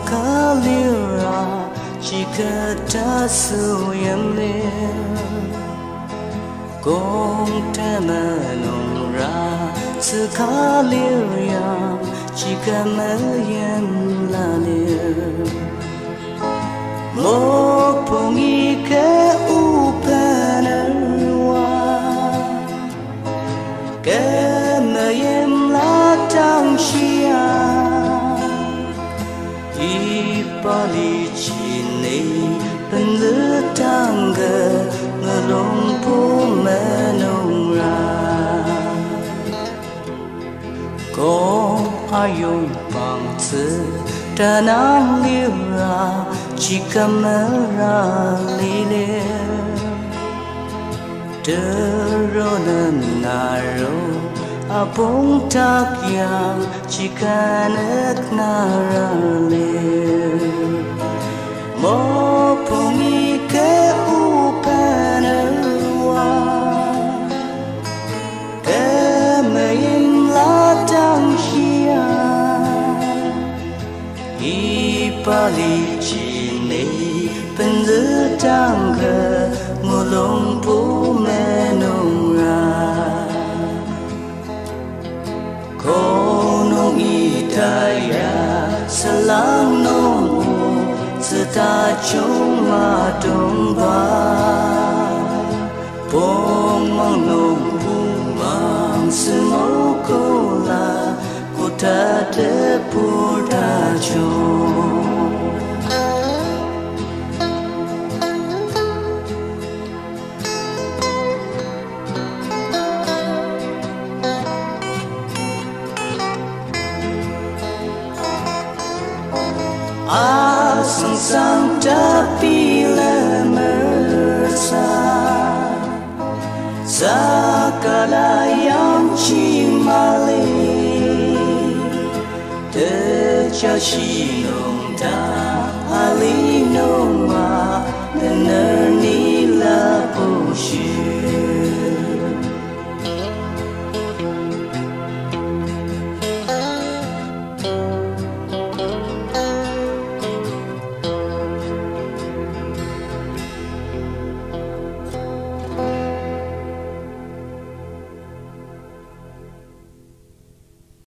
Kalira Chikata Suyamle Gong Tamanora Kalira Chikamayan Lalir Mopungi ke upanarwa Kemayem latang shia Ipali chini penletangga ngelompu menora Kong ayung bangsa tanang lira jika meralilir Teronem Naro apungdak yang jika nüknarar Mopungi ke upanarwa Kemayim latang shia Ipali chini penletang ke ngulumpu menora Konong idaya selang nung tajung madung ba Pungmang nung pungmangsemogo la koda tebur tajung Asangsang bilemer Saka yangji Teroto Alima bener nila pushi